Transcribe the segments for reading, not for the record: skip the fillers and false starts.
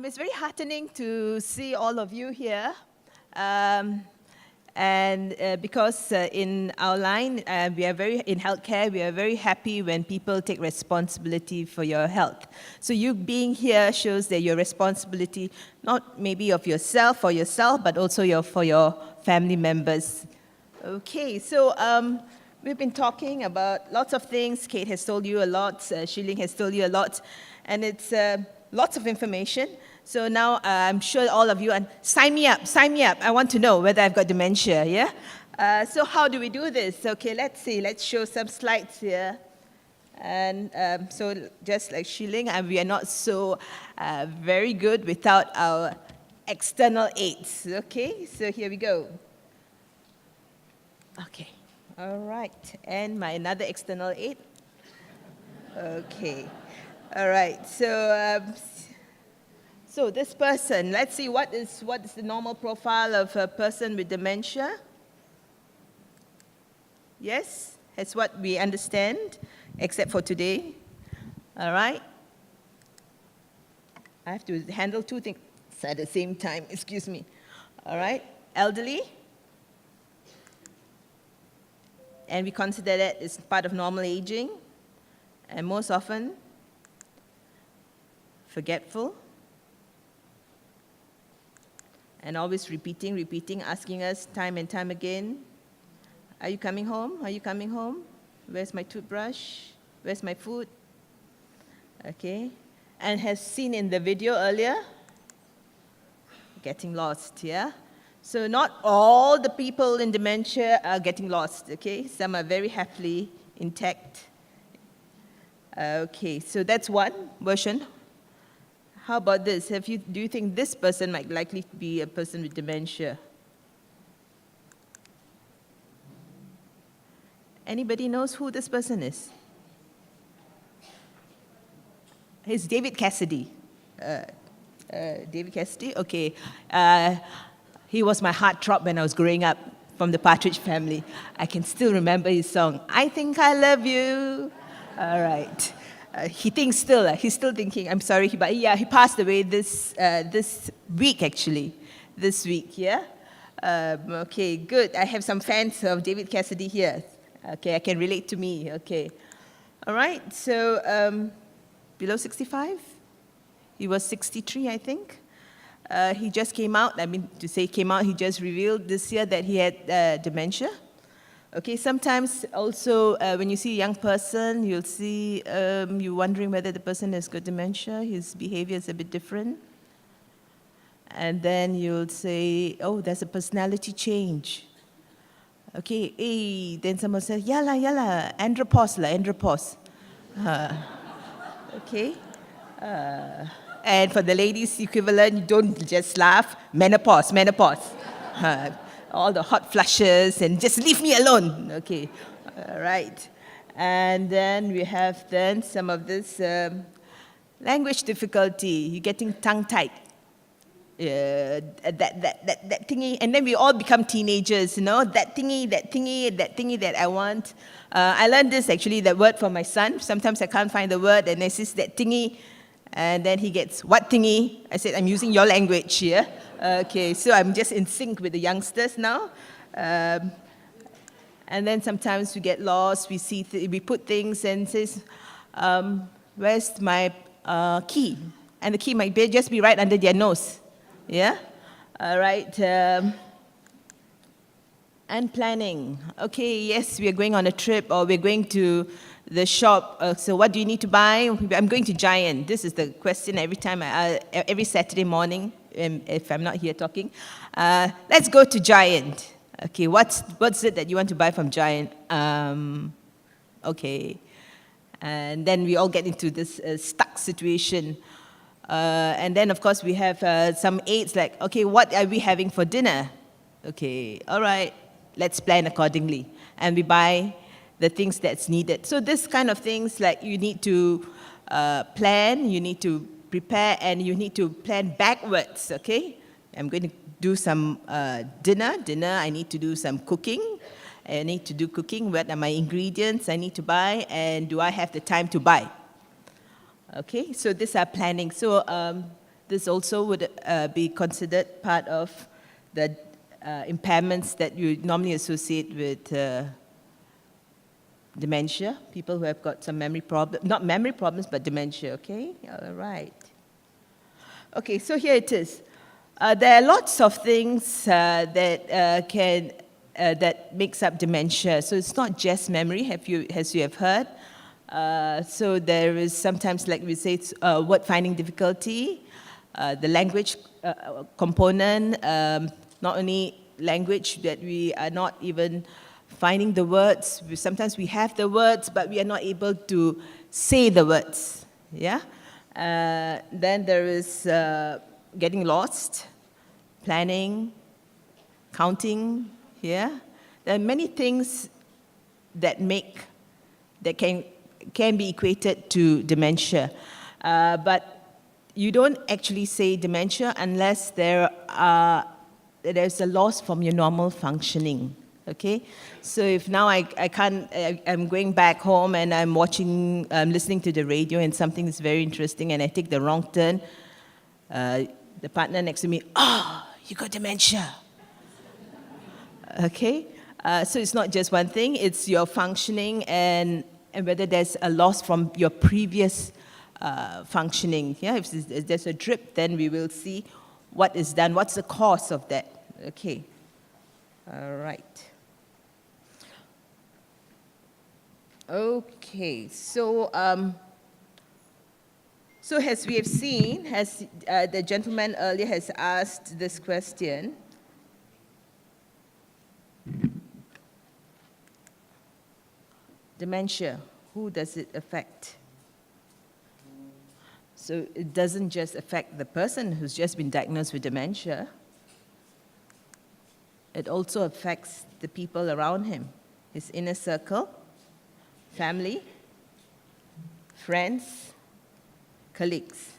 It's very heartening to see all of you here. Because in our line, in healthcare, we are very happy when people take responsibility for your health. So you being here shows that your responsibility, not maybe of yourself, but also for your family members. Okay, so we've been talking about lots of things. Kate has told you a lot, Shilling has told you a lot, and it's lots of information. So now I'm sure all of you, and sign me up. I want to know whether I've got dementia, yeah? So how do we do this? Okay, let's see. Let's show some slides here. And so just like Shilling, we are not so very good without our external aids. Okay, so here we go. Okay, all right. And my another external aid. Okay, all right. So this person, let's see what is the normal profile of a person with dementia. Yes, that's what we understand, except for today. All right. I have to handle two things at the same time, excuse me. All right, elderly. And we consider that as part of normal aging. And most often, forgetful. And always repeating, asking us time and time again, are you coming home? Are you coming home? Where's my toothbrush? Where's my food? Okay. And has seen in the video earlier, getting lost, yeah? So not all the people in dementia are getting lost, okay? Some are very happily intact. Okay, so that's one version. How about this? Do you think this person might likely be a person with dementia? Anybody knows who this person is? It's David Cassidy. David Cassidy, okay. He was my heartthrob when I was growing up from the Partridge Family. I can still remember his song, I Think I Love You. All right. He's still thinking, I'm sorry, but yeah, he passed away this week, actually. This week, yeah? Okay, good. I have some fans of David Cassidy here. Okay, I can relate to me, okay. All right, so below 65? He was 63, I think. He just came out, he just revealed this year that he had dementia. Okay, sometimes also when you see a young person, you'll see you're wondering whether the person has got dementia, his behavior is a bit different. And then you'll say, oh, there's a personality change. Okay, hey, then someone says, yalla, andropause. Okay. And for the ladies' equivalent, don't just laugh, menopause. All the hot flushes, and just leave me alone. Okay, all right. And then we have some of this language difficulty. You're getting tongue-tied. That thingy, and then we all become teenagers, you know, that thingy that I want. I learned this, actually, that word from my son. Sometimes I can't find the word, and I says that thingy, and then he gets, what thingy? I said, I'm using your language here. Okay, so I'm just in sync with the youngsters now. And then sometimes we get lost, we put things and says, where's my key? And the key might just be right under their nose. Yeah? All right. And planning. Okay, yes, we are going on a trip, or we're going to the shop. So what do you need to buy? I'm going to Giant. This is the question every Saturday morning, if I'm not here talking. Let's go to Giant. Okay, what's it that you want to buy from Giant? Okay. And then we all get into this stuck situation. And then, of course, we have some aids like, okay, what are we having for dinner? Okay, all right, let's plan accordingly. And we buy the things that's needed. So this kind of things, like you need to plan, you need to prepare, and you need to plan backwards, okay? I'm going to do some dinner, I need to do some cooking. I need to do cooking, what are my ingredients I need to buy, and do I have the time to buy? Okay, so these are planning. So this also would be considered part of the impairments that you normally associate with dementia, people who have got some memory problems, not memory problems, but dementia, okay? All right. Okay, so here it is. There are lots of things that makes up dementia. So it's not just memory, as you have heard. So there is sometimes, like we say, it's word finding difficulty, the language component, not only language that we are not even finding the words. Sometimes we have the words, but we are not able to say the words. Yeah. Then there is getting lost, planning, counting. Yeah. There are many things that can be equated to dementia, but you don't actually say dementia unless there's a loss from your normal functioning. Okay, so if now I'm going back home and I'm listening to the radio and something is very interesting and I take the wrong turn, the partner next to me, you got dementia. Okay, so it's not just one thing, it's your functioning and whether there's a loss from your previous functioning. Yeah, if there's a drip, then we will see what is done, what's the cause of that. Okay, all right. Okay, so as we have seen, as the gentleman earlier has asked this question, dementia, who does it affect? So it doesn't just affect the person who's just been diagnosed with dementia, it also affects the people around him, his inner circle, family, friends, colleagues.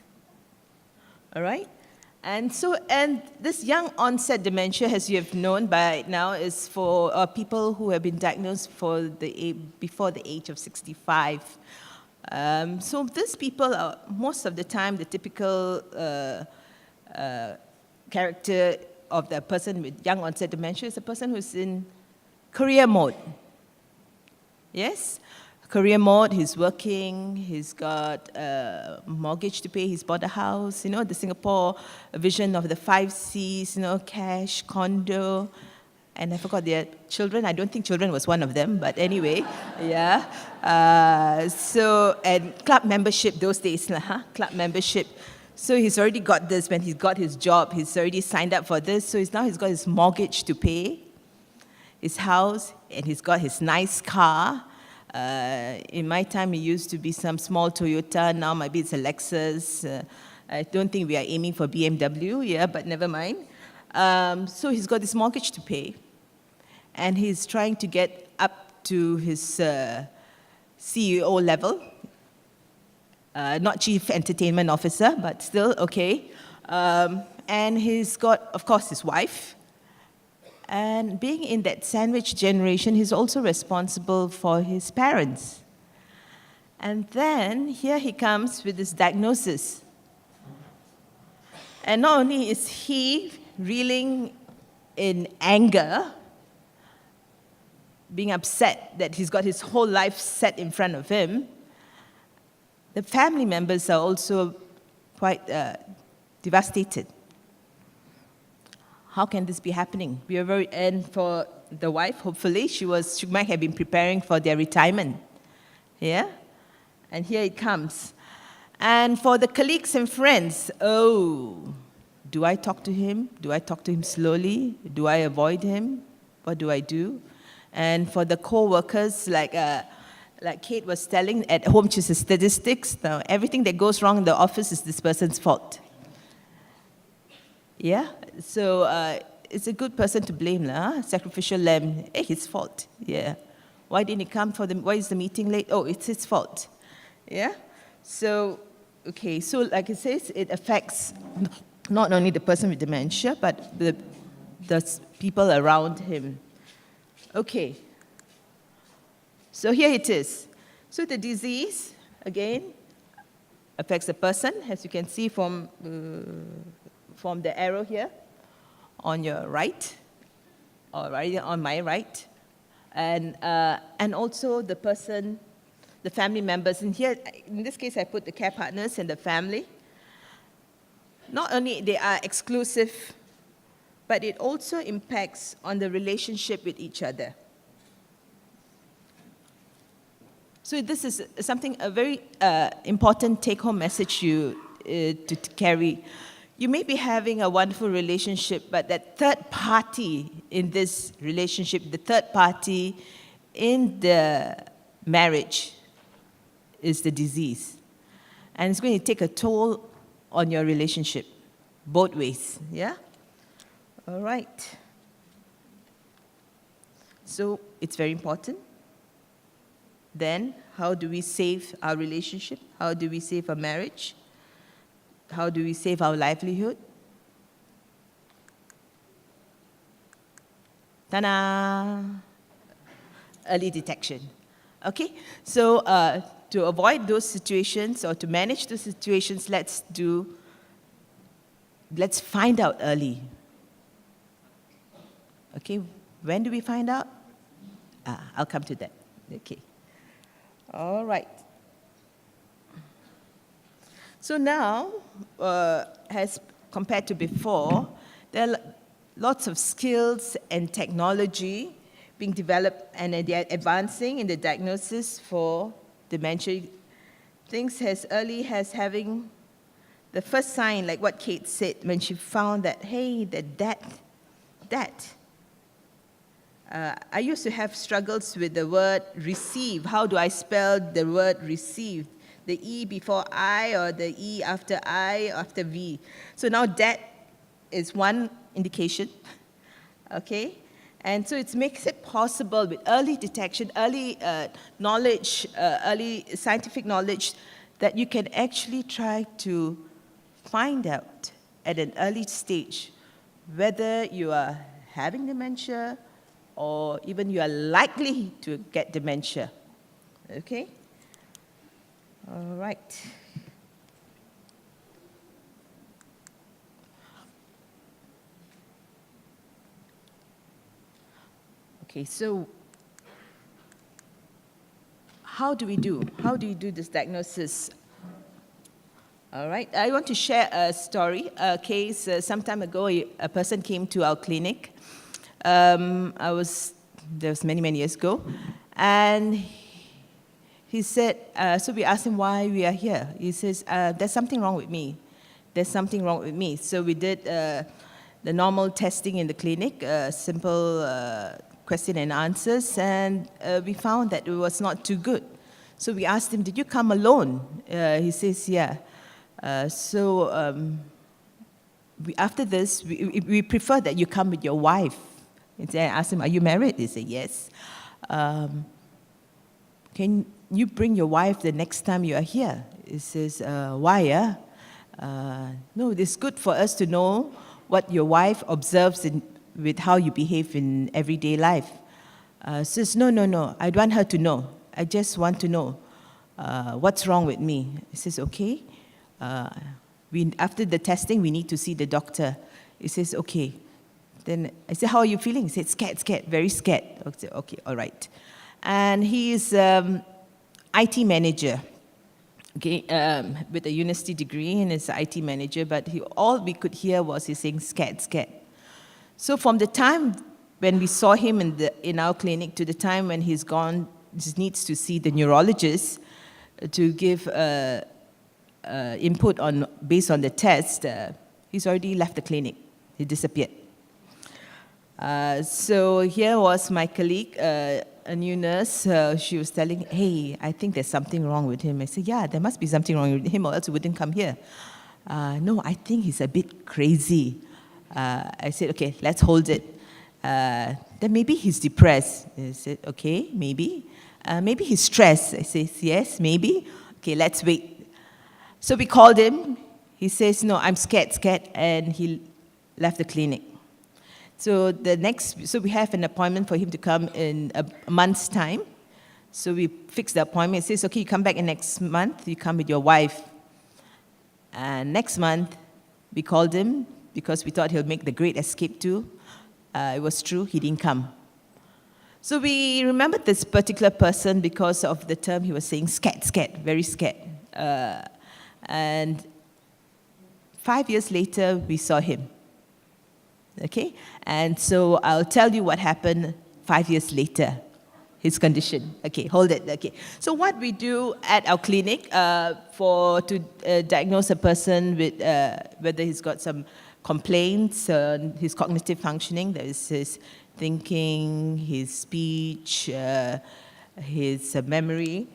All right? And this young onset dementia, as you have known by now, is for people who have been diagnosed before the age of 65. So these people are, most of the time, the typical character of the person with young onset dementia is a person who's in career mode. Yes? Career mode, he's working, he's got a mortgage to pay, he's bought a house, the Singapore vision of the 5 Cs, cash, condo, and I forgot their children. I don't think children was one of them, but anyway, yeah. And club membership those days, club membership. So he's already got this. When he's got his job, he's already signed up for this. So now he's got his mortgage to pay, his house, and he's got his nice car. In my time, it used to be some small Toyota. Now maybe it's a Lexus. I don't think we are aiming for BMW, yeah, but never mind. So he's got this mortgage to pay, and he's trying to get up to his CEO level. Not chief entertainment officer, but still okay. And he's got, of course, his wife. And being in that sandwich generation, he's also responsible for his parents. And then here he comes with this diagnosis. And not only is he reeling in anger, being upset that he's got his whole life set in front of him, the family members are also quite devastated. How can this be happening? And for the wife, hopefully, she might have been preparing for their retirement. Yeah? And here it comes. And for the colleagues and friends, do I talk to him? Do I talk to him slowly? Do I avoid him? What do I do? And for the co-workers, like Kate was telling at home, she's a statistics. Now, everything that goes wrong in the office is this person's fault. Yeah? So it's a good person to blame, sacrificial lamb. His fault. Yeah. Why didn't he come why is the meeting late? Oh, it's his fault. Yeah? So, okay, so like it says, it affects not only the person with dementia, but the people around him. Okay. So here it is. So the disease, again, affects the person, as you can see from the arrow here on your right, or right on my right, and also the person, the family members. And here, in this case, I put the care partners and the family. Not only they are exclusive, but it also impacts on the relationship with each other. So this is something, a very important take-home message to carry. You may be having a wonderful relationship, but that third party in this relationship, the third party in the marriage is the disease. And it's going to take a toll on your relationship, both ways, yeah? All right. So it's very important. Then, how do we save our relationship? How do we save our marriage? How do we save our livelihood? Ta-da! Early detection. Okay, so to avoid those situations or to manage those situations, let's find out early. Okay, when do we find out? I'll come to that. Okay. All right. So now, as compared to before, there are lots of skills and technology being developed, and they're advancing in the diagnosis for dementia. Things as early as having the first sign, like what Kate said, when she found that, hey, that. I used to have struggles with the word receive. How do I spell the word receive? The E before I, or the E after I, after V. So now that is one indication, okay? And so it makes it possible with early detection, early knowledge, early scientific knowledge, that you can actually try to find out at an early stage whether you are having dementia or even you are likely to get dementia, okay? All right. Okay, so how do you do this diagnosis? All right, I want to share a story, a case. Some time ago, a person came to our clinic. There was many years ago, and he said, so we asked him why we are here. He says, there's something wrong with me. There's something wrong with me. So we did the normal testing in the clinic, simple question and answers, and we found that it was not too good. So we asked him, did you come alone? He says, yeah. After this, we prefer that you come with your wife. And I asked him, are you married? He said, yes. Can you bring your wife the next time you are here? He says, why? No, it's good for us to know what your wife observes with how you behave in everyday life. Says, no, I don't want her to know. I just want to know what's wrong with me. He says, okay. After the testing, we need to see the doctor. He says, okay. Then I said, how are you feeling? He said, scared, very scared. I said, okay, all right. And he is IT manager, okay, with a university degree, and is an IT manager, but all we could hear was he saying, scared. So from the time when we saw him in our clinic to the time when he needs to see the neurologist to give input based on the test, he's already left the clinic. He disappeared. So here was my colleague, a new nurse. She was telling, hey, I think there's something wrong with him. I said, yeah, there must be something wrong with him or else he wouldn't come here. No, I think he's a bit crazy. I said, okay, let's hold it. Then maybe he's depressed. I said, okay, maybe. Maybe he's stressed. I said, yes, maybe. Okay, let's wait. So we called him. He says, no, I'm scared, and he left the clinic. So we have an appointment for him to come in a month's time. So we fixed the appointment. It says, okay, you come back in next month. You come with your wife. And next month, we called him because we thought he'll make the great escape too. It was true, he didn't come. So we remembered this particular person because of the term he was saying, scared, very scared. And 5 years later, we saw him. Okay? And so I'll tell you what happened 5 years later, his condition. Okay, hold it. Okay. So what we do at our clinic to diagnose a person with whether he's got some complaints, his cognitive functioning, that is his thinking, his speech, his memory.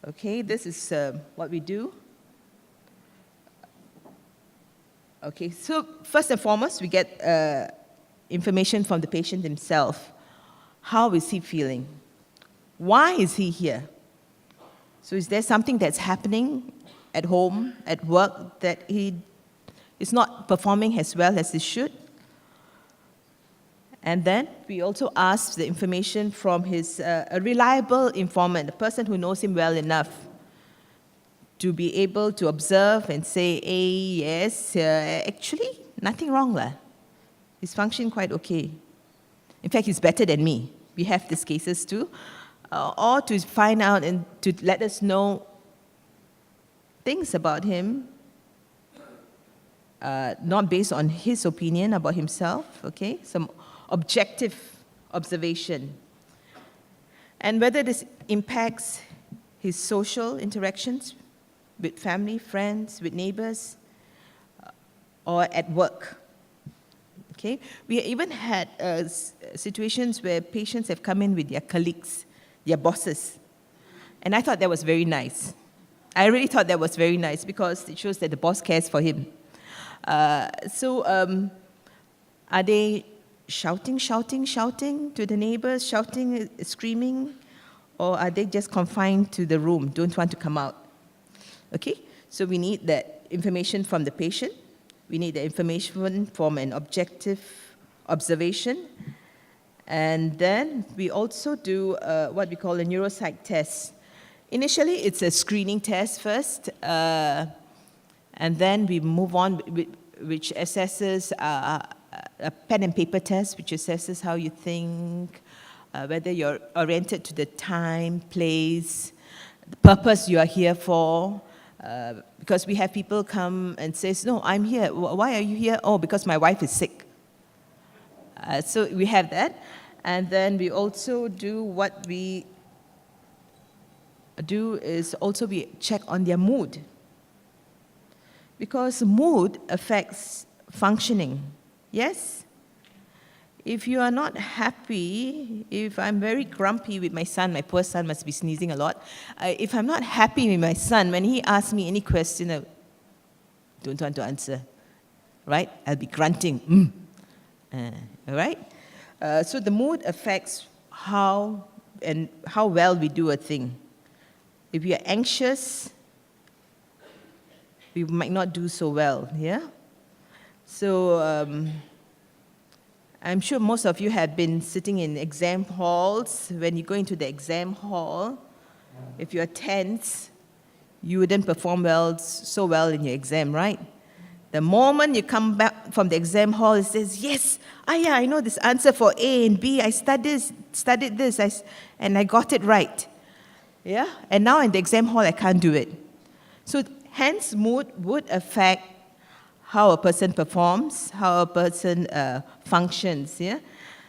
Okay, this is what we do. Okay, so first and foremost, we get information from the patient himself. How is he feeling? Why is he here? So is there something that's happening at home, at work, that he is not performing as well as he should? And then we also ask the information from a reliable informant, a person who knows him well enough to be able to observe and say, hey, yes, actually, nothing wrong lah. He's functioning quite okay. In fact, he's better than me. We have these cases too. Or to find out and to let us know things about him, not based on his opinion about himself, okay? Some objective observation. And whether this impacts his social interactions with family, friends, with neighbors, or at work. Okay? We even had situations where patients have come in with their colleagues, their bosses. And I thought that was very nice. I really thought that was very nice because it shows that the boss cares for him. Are they shouting to the neighbors, shouting, screaming, or are they just confined to the room, don't want to come out? Okay, so we need that information from the patient. We need the information from an objective observation. And then we also do what we call a neuropsych test. Initially, it's a screening test first, and then we move on, which assesses a pen and paper test, which assesses how you think, whether you're oriented to the time, place, the purpose you are here for. Because we have people come and say, no, I'm here. Why are you here? Oh, because my wife is sick. So we have that. And then we also do what we do is also we check on their mood. Because mood affects functioning. Yes? If you are not happy, if I'm very grumpy with my son, my poor son must be sneezing a lot. If I'm not happy with my son, when he asks me any question, I don't want to answer, right? I'll be grunting, all right? So the mood affects how well we do a thing. If we are anxious, we might not do so well, yeah? So I'm sure most of you have been sitting in exam halls. When you go into the exam hall, if you're tense, you wouldn't perform so well in your exam, right? The moment you come back from the exam hall, it says, yes, yeah, I know this answer for A and B. I studied this, and I got it right. Yeah? And now in the exam hall, I can't do it. So hence, mood would affect how a person performs, how a person functions, yeah?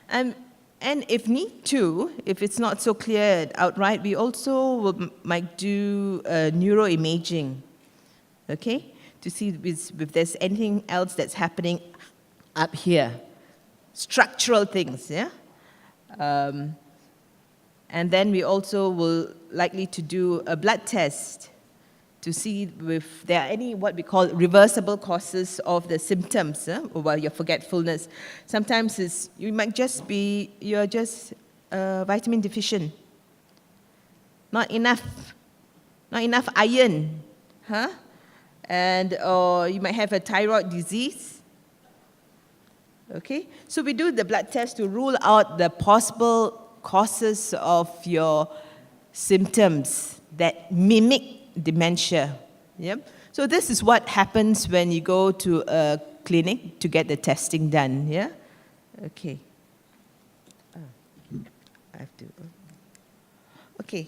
And if need to, if it's not so clear outright, we also might do neuroimaging, okay? To see if there's anything else that's happening up here. Structural things, yeah? And then we also will likely to do a blood test to see if there are any what we call reversible causes of the symptoms, or your forgetfulness. Sometimes you might just be, you're just vitamin deficient. Not enough iron, huh? Or you might have a thyroid disease. Okay, so we do the blood test to rule out the possible causes of your symptoms that mimic dementia. Yep. So this is what happens when you go to a clinic to get the testing done, yeah? Okay. I have to... Okay.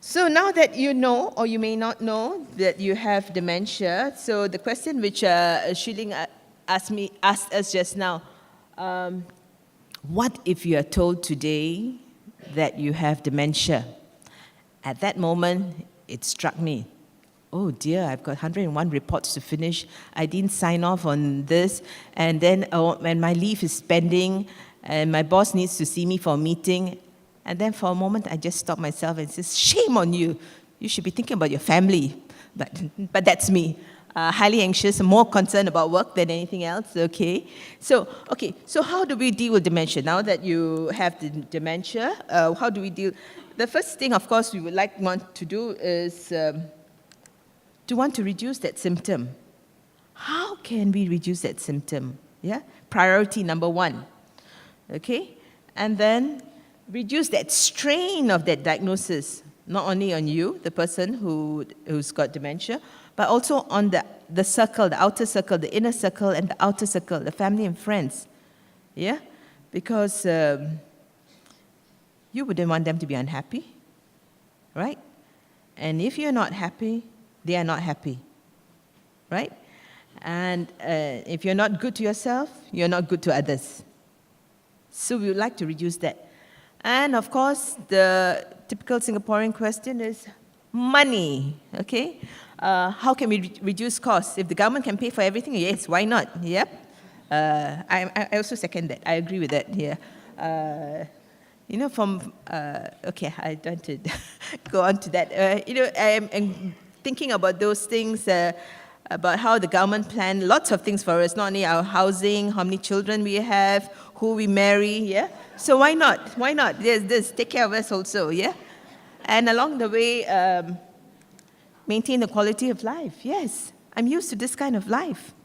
So now that you know, or you may not know, that you have dementia, so the question which Shiling asked us just now, what if you are told today that you have dementia? At that moment, it struck me. Oh dear, I've got 101 reports to finish. I didn't sign off on this. And then when my leave is pending, and my boss needs to see me for a meeting, and then for a moment, I just stop myself and say, shame on you. You should be thinking about your family. But that's me. Highly anxious, more concerned about work than anything else, okay? So how do we deal with dementia? Now that you have the dementia, how do we deal? The first thing, of course, we would want to do is to want to reduce that symptom. How can we reduce that symptom? Yeah? Priority number one, okay? And then reduce that strain of that diagnosis, not only on you, the person who's got dementia, but also on the circle, the outer circle, the inner circle, and the outer circle, the family and friends. Yeah? Because you wouldn't want them to be unhappy, right? And if you're not happy, they are not happy, right? And if you're not good to yourself, you're not good to others. So we would like to reduce that. And of course, the typical Singaporean question is money, okay? How can we reduce costs? If the government can pay for everything, yes, why not? Yep. I also second that. I agree with that here. Okay, I don't want to go on to that. I'm thinking about those things, about how the government planned lots of things for us, not only our housing, how many children we have, who we marry, yeah? So why not? Why not? There's this, take care of us also, yeah? And along the way, maintain the quality of life, yes. I'm used to this kind of life.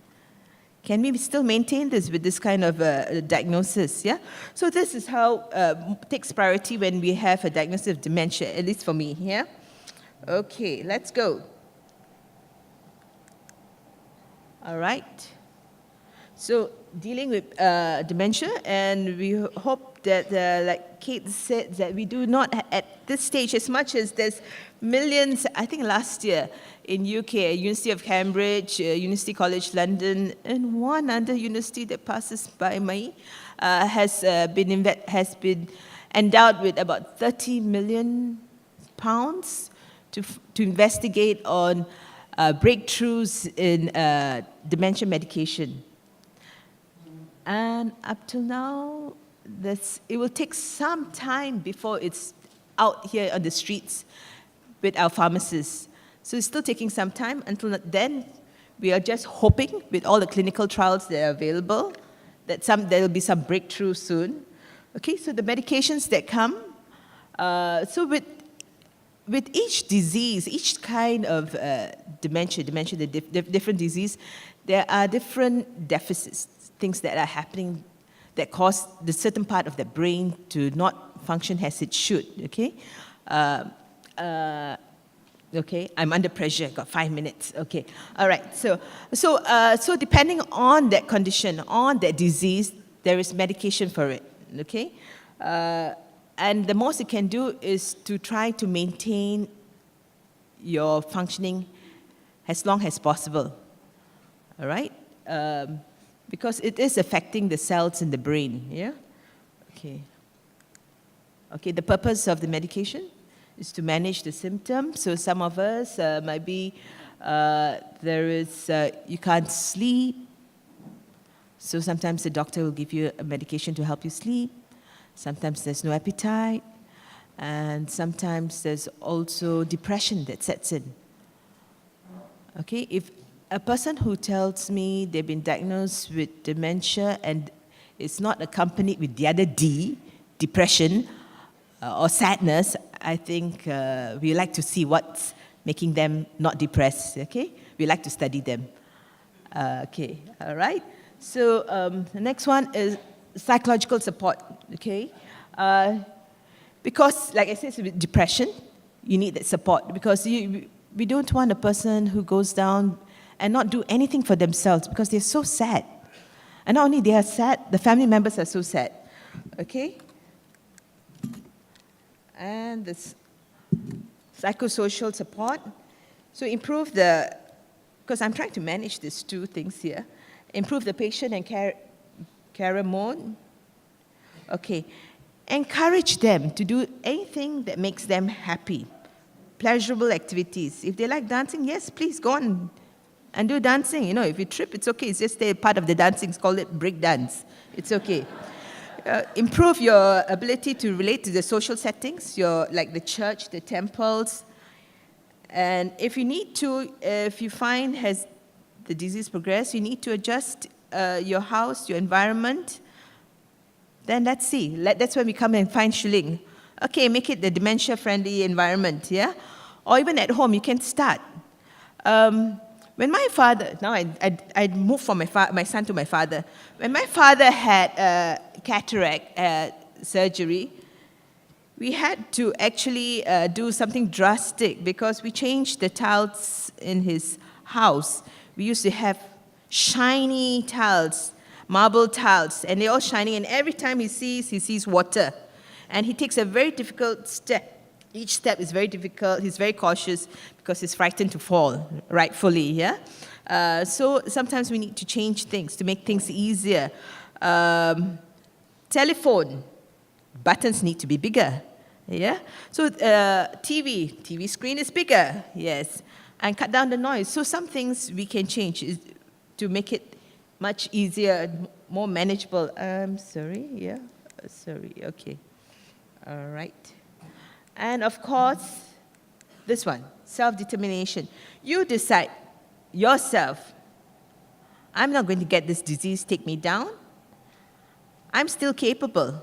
Can we still maintain this with this kind of diagnosis, yeah? So this is how takes priority when we have a diagnosis of dementia, at least for me, yeah? Okay, let's go. All right. So dealing with dementia, and we hope that, like Kate said, that we do not, at this stage, as much as there's millions, I think last year in UK, University of Cambridge, University College London, and one other university that passes by me, has been endowed with about £30 million to investigate on breakthroughs in dementia medication. And up till now, it will take some time before it's out here on the streets with our pharmacists. So it's still taking some time. Until then, we are just hoping, with all the clinical trials that are available, that there will be some breakthrough soon. Okay, so the medications that come, so with each disease, each kind of dementia, the different disease, there are different deficits, things that are happening that cause the certain part of the brain to not function as it should, okay? Okay, I'm under pressure, got 5 minutes, okay. All right, so depending on that condition, on that disease, there is medication for it, okay? And the most you can do is to try to maintain your functioning as long as possible, all right? Because it is affecting the cells in the brain, yeah? Okay. Okay, the purpose of the medication is to manage the symptoms. So some of us might be, you can't sleep. So sometimes the doctor will give you a medication to help you sleep. Sometimes there's no appetite. And sometimes there's also depression that sets in. Okay, if a person who tells me they've been diagnosed with dementia and it's not accompanied with the other D, depression or sadness, I think we like to see what's making them not depressed, okay? We like to study them. Okay, all right? So the next one is psychological support, okay? Because, like I said, with depression, you need that support because we don't want a person who goes down and not do anything for themselves because they're so sad. And not only they are sad, the family members are so sad. Okay? And this psychosocial support. So improve the, because I'm trying to manage these two things here. Improve the patient and carer mode. Okay. Encourage them to do anything that makes them happy. Pleasurable activities. If they like dancing, yes, please go on and do dancing. You know, if you trip, it's okay. It's just a part of the dancing. It's called it break dance. It's okay. Improve your ability to relate to the social settings, like the church, the temples. And if you need to, if you find has the disease progressed, you need to adjust your house, your environment, then let's see. That's when we come and find Shilling. Okay, make it the dementia-friendly environment, yeah? Or even at home, you can start. When my father, now I moved from my son to my father. When my father had cataract surgery, we had to actually do something drastic because we changed the tiles in his house. We used to have shiny tiles, marble tiles, and they're all shiny, and every time he sees water. And he takes a very difficult step. Each step is very difficult. He's very cautious because he's frightened to fall, rightfully, yeah? So sometimes we need to change things to make things easier. Telephone, buttons need to be bigger, yeah? So TV screen is bigger, yes, and cut down the noise. So some things we can change to make it much easier, more manageable. Sorry, okay. All right. And of course, this one, self-determination. You decide yourself, I'm not going to get this disease take me down. I'm still capable.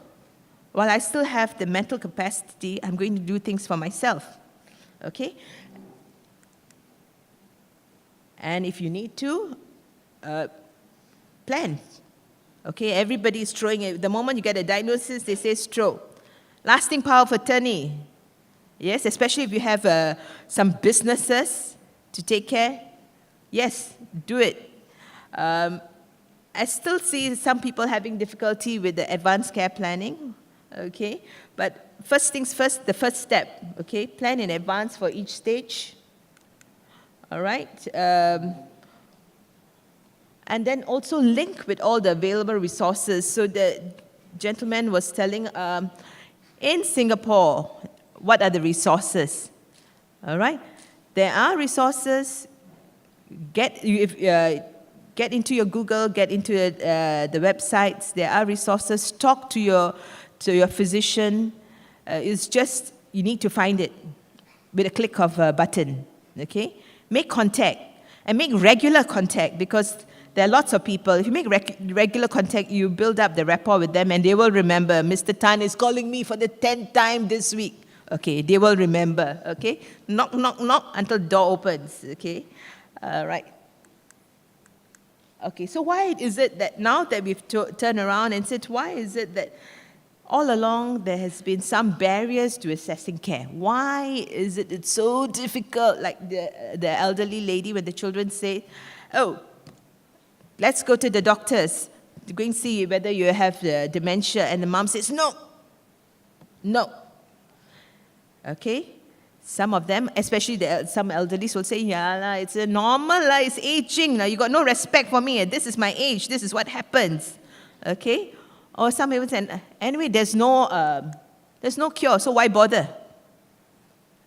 While I still have the mental capacity, I'm going to do things for myself. Okay? And if you need to, plan. Okay, everybody is throwing it. The moment you get a diagnosis, they say stroke. Lasting power of attorney. Yes, especially if you have some businesses to take care. Yes, do it. I still see some people having difficulty with the advanced care planning. Okay, but first things first, the first step. Okay, plan in advance for each stage. All right. And then also link with all the available resources. So the gentleman was telling, in Singapore, what are the resources? All right? There are resources. Get into your Google, get into the websites. There are resources. Talk to your physician. It's just, you need to find it with a click of a button. Okay? Make contact. And make regular contact, because there are lots of people. If you make regular contact, you build up the rapport with them, and they will remember, Mr. Tan is calling me for the 10th time this week. Okay, they will remember, okay? Knock, knock, knock until the door opens, okay? Right. Okay, so why is it that now that we've turned around and said, why is it that all along there has been some barriers to accessing care? Why is it it's so difficult? Like the elderly lady, when the children say, oh, let's go to the doctors to go and see whether you have dementia. And the mom says, no. Okay? Some of them, especially some elderly, will say, yeah, it's normal, it's aging. You got no respect for me. This is my age. This is what happens. Okay? Or some even say, anyway, there's no cure, so why bother?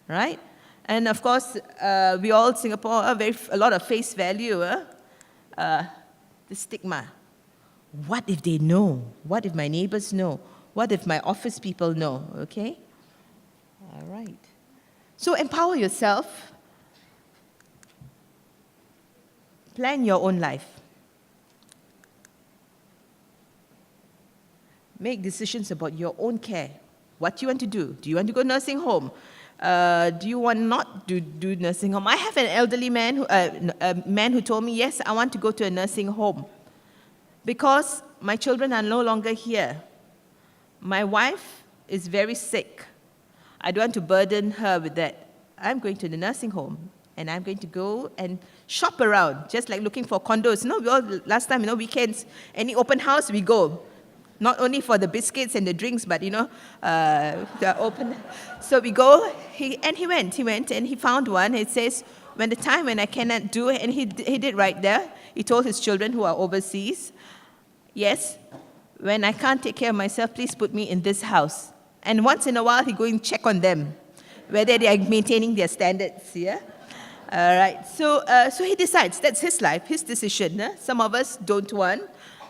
Right? And of course, we all, Singapore, a lot of face value. The stigma. What if they know? What if my neighbors know? What if my office people know? Okay? All right. So empower yourself. Plan your own life. Make decisions about your own care. What do you want to do? Do you want to go nursing home? Do you want not to do nursing home? I have an elderly man, a man who told me, yes, I want to go to a nursing home because my children are no longer here. My wife is very sick. I don't want to burden her with that. I'm going to the nursing home. and I'm going to go and shop around, just like looking for condos. We all, last time, weekends, any open house, we go. Not only for the biscuits and the drinks, but, the open. So we go, he went, and he found one. It says, when the time when I cannot do it, and he did right there. He told his children who are overseas, yes, when I can't take care of myself, please put me in this house. And once in a while, he go and check on them, whether they are maintaining their standards, yeah? All right, so he decides, that's his life, his decision. Some of us don't want.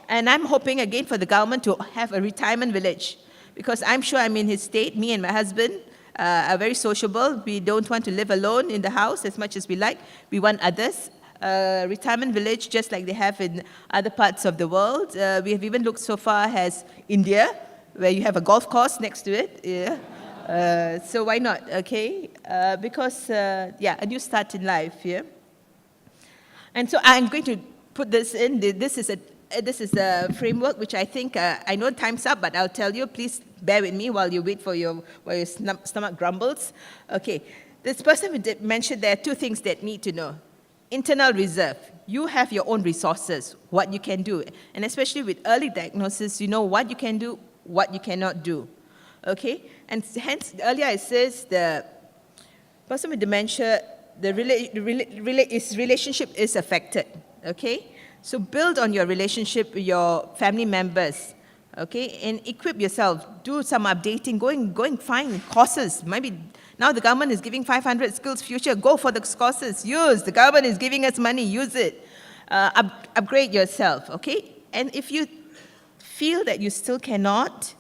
And I'm hoping, again, for the government to have a retirement village, because I'm sure I'm in his state, me and my husband are very sociable. We don't want to live alone in the house as much as we like. We want others. Retirement village, just like they have in other parts of the world. We have even looked so far as India, where you have a golf course next to it. Yeah. So why not, okay? Because, a new start in life, yeah? And so I'm going to put this in. This is a framework which I think, I know time's up, but I'll tell you, please bear with me while you wait while your stomach grumbles. Okay, this person mentioned there are two things that need to know. Internal reserve. You have your own resources, what you can do. And especially with early diagnosis, you know what you can do, what you cannot do. Okay? And hence, earlier it says the person with dementia, his relationship is affected. Okay? So build on your relationship with your family members. Okay? And equip yourself. Do some updating. Go and find courses. Maybe now the government is giving 500 Skills Future. Go for the courses. Use. The government is giving us money. Use it. Upgrade yourself. Okay? And if you feel that you still cannot,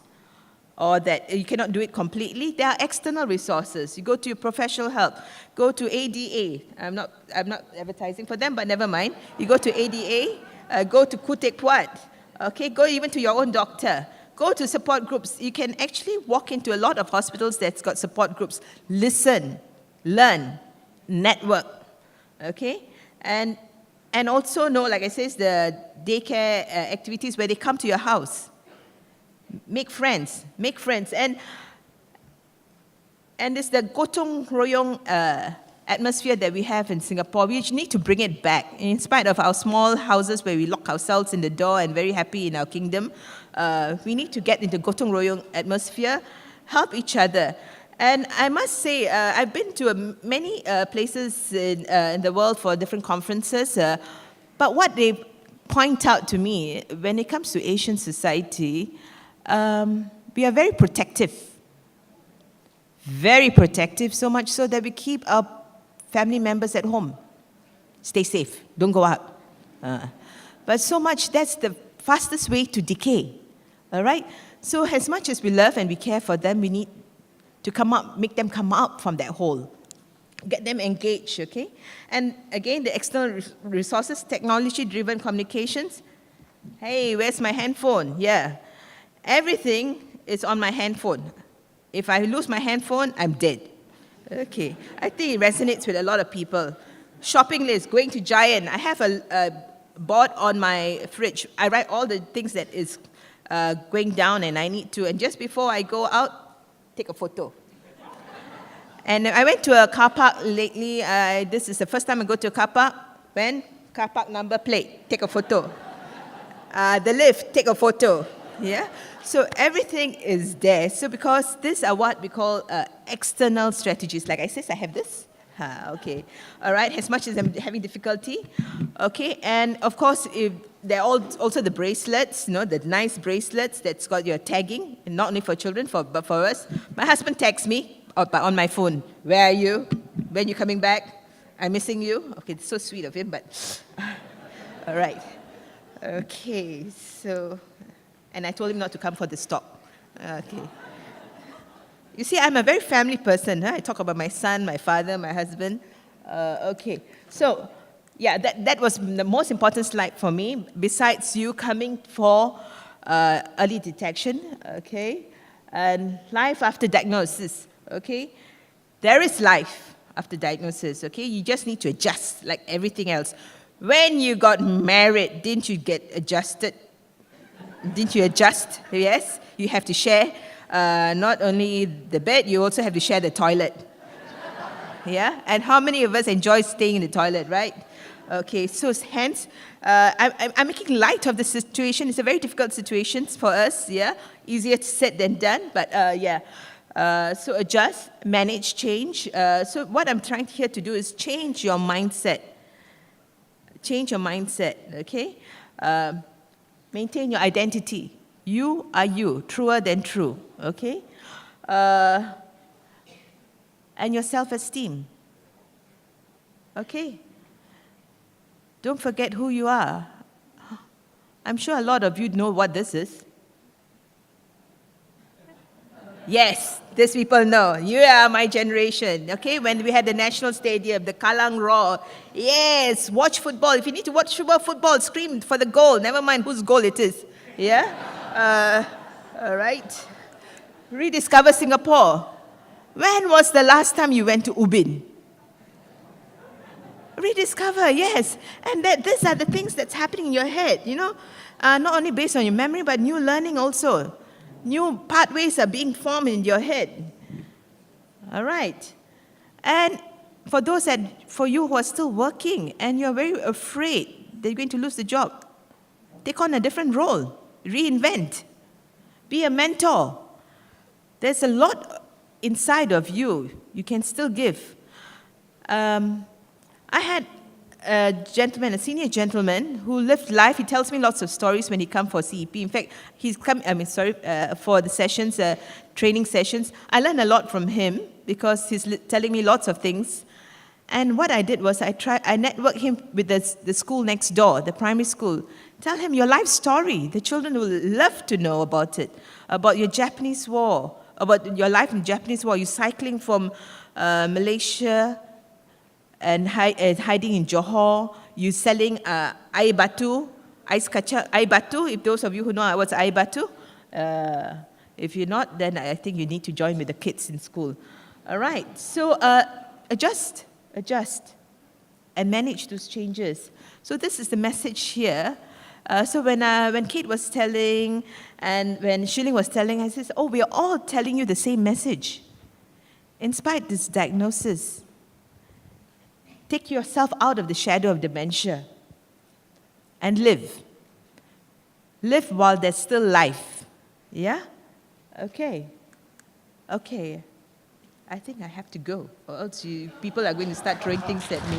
or that you cannot do it completely, there are external resources. You go to your professional help. Go to ADA. I'm not advertising for them, but never mind. You go to ADA. Go to Kutek Puat. Okay? Go even to your own doctor. Go to support groups. You can actually walk into a lot of hospitals that's got support groups. Listen, learn, network, okay? And also know, like I said, the daycare activities where they come to your house. Make friends. And it's the gotong royong atmosphere that we have in Singapore. We need to bring it back. In spite of our small houses where we lock ourselves in the door and very happy in our kingdom, we need to get into gotong royong atmosphere, help each other. And I must say, I've been to many places in the world for different conferences, but what they point out to me, when it comes to Asian society, we are very protective, so much so that we keep our family members at home. Stay safe, don't go out. But so much, that's the fastest way to decay, all right? So as much as we love and we care for them, we need to make them come out from that hole. Get them engaged, okay? And again, the external resources, technology-driven communications. Hey, where's my handphone? Yeah. Everything is on my handphone. If I lose my handphone, I'm dead. Okay. I think it resonates with a lot of people. Shopping list, going to Giant. I have a board on my fridge. I write all the things that is going down and I need to. And just before I go out, take a photo. And I went to a car park lately. This is the first time I go to a car park. When? Car park number plate, take a photo. The lift, take a photo. Yeah? So everything is there. So because these are what we call external strategies. Like I said, I have this. Okay. All right. As much as I'm having difficulty. Okay. And of course, if there are also the bracelets, the nice bracelets that's got your tagging, and not only for children, but for us. My husband texts me on my phone. Where are you? When you coming back? I'm missing you. Okay, it's so sweet of him, but all right. Okay, so, and I told him not to come for the stop. Okay. You see, I'm a very family person. I talk about my son, my father, my husband. Okay, so, yeah, that was the most important slide for me, besides you coming for early detection, okay, and life after diagnosis, okay. There is life after diagnosis, okay. You just need to adjust like everything else. When you got married, didn't you get adjusted? Didn't you adjust? Yes, you have to share not only the bed, you also have to share the toilet. Yeah? And how many of us enjoy staying in the toilet, right? Okay, so hence, I'm making light of the situation. It's a very difficult situation for us, yeah? Easier said than done, but yeah. So adjust, manage, change. So what I'm trying here to do is change your mindset. Change your mindset, okay? Maintain your identity. You are you, truer than true, okay? And your self-esteem, okay? Don't forget who you are. I'm sure a lot of you know what this is. Yes, these people know. You are my generation, okay? When we had the National Stadium, the Kallang Roar. Yes, watch football. If you need to watch football, scream for the goal. Never mind whose goal it is. Yeah? All right. Rediscover Singapore. When was the last time you went to Ubin? Rediscover, yes. And these are the things that's happening in your head, you know. Not only based on your memory, but new learning also. New pathways are being formed in your head. All right. And for you who are still working and you're very afraid that you're going to lose the job, take on a different role. Reinvent. Be a mentor. There's a lot inside of you. You can still give. I had a senior gentleman who lived life. He tells me lots of stories when he comes for CEP. In fact, he's come, for the sessions, training sessions. I learned a lot from him because he's telling me lots of things. And what I did was I networked him with the school next door, the primary school. Tell him your life story. The children will love to know about it, about your Japanese war, about your life in the Japanese war. You're cycling from Malaysia and hiding in Johor. You're selling air batu, ais kacang, air batu, if those of you who know what's air batu. If you're not, then I think you need to join with the kids in school. All right, so adjust, and manage those changes. So this is the message here. So when Kate was telling, and when Shilling was telling, I said, oh, we are all telling you the same message. In spite of this diagnosis, take yourself out of the shadow of dementia and live. Live while there's still life. Yeah? Okay. Okay. I think I have to go, or else people are going to start throwing things at me.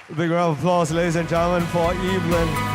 A big round of applause, ladies and gentlemen, for Eveline.